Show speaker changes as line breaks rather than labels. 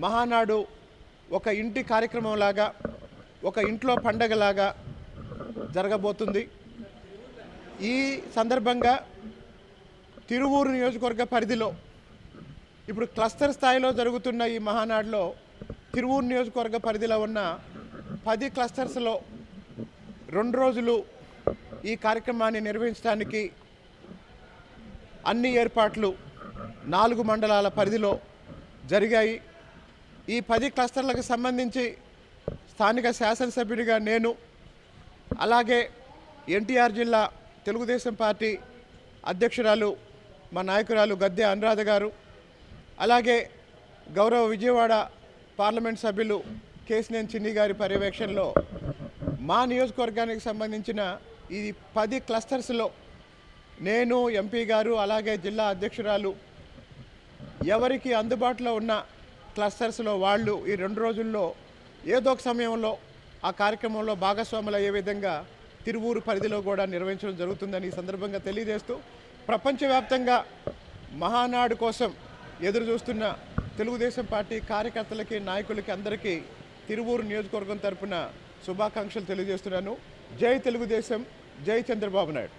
మహానాడు ఒక ఇంటి కార్యక్రమంలాగా, ఒక ఇంట్లో పండగలాగా జరగబోతుంది. ఈ సందర్భంగా తిరువూరు నియోజకవర్గ పరిధిలో ఇప్పుడు క్లస్టర్ స్థాయిలో జరుగుతున్న ఈ మహానాడులో తిరువూరు నియోజకవర్గ పరిధిలో ఉన్న 10 క్లస్టర్స్లో 2 రోజులు ఈ కార్యక్రమాన్ని నిర్వహించడానికి అన్ని ఏర్పాట్లు 4 మండలాల పరిధిలో జరిగాయి. ఈ 10 క్లస్టర్లకు సంబంధించి స్థానిక శాసనసభ్యుడిగా నేను, అలాగే ఎన్టీఆర్ జిల్లా తెలుగుదేశం పార్టీ అధ్యక్షురాలు మా నాయకురాలు గద్దె అనురాధ గారు, అలాగే గౌరవ విజయవాడ పార్లమెంట్ సభ్యులు కేసినేని చిన్ని గారి పర్యవేక్షణలో మా నియోజకవర్గానికి సంబంధించిన ఈ 10 క్లస్టర్స్లో నేను, ఎంపీ గారు, అలాగే జిల్లా అధ్యక్షురాలు ఎవరికి అందుబాటులో ఉన్న క్లస్టర్స్లో వాళ్ళు ఈ 2 రోజుల్లో ఏదో ఒక సమయంలో ఆ కార్యక్రమంలో భాగస్వాములు అయ్యే విధంగా తిరువూరు పరిధిలో కూడా నిర్వహించడం జరుగుతుందని ఈ సందర్భంగా తెలియజేస్తూ, ప్రపంచవ్యాప్తంగా మహానాడు కోసం ఎదురు చూస్తున్న తెలుగుదేశం పార్టీ కార్యకర్తలకి, నాయకులకి అందరికీ తిరువూరు నియోజకవర్గం తరపున శుభాకాంక్షలు తెలియజేస్తున్నాను. జై తెలుగుదేశం, జై చంద్రబాబు నాయుడు.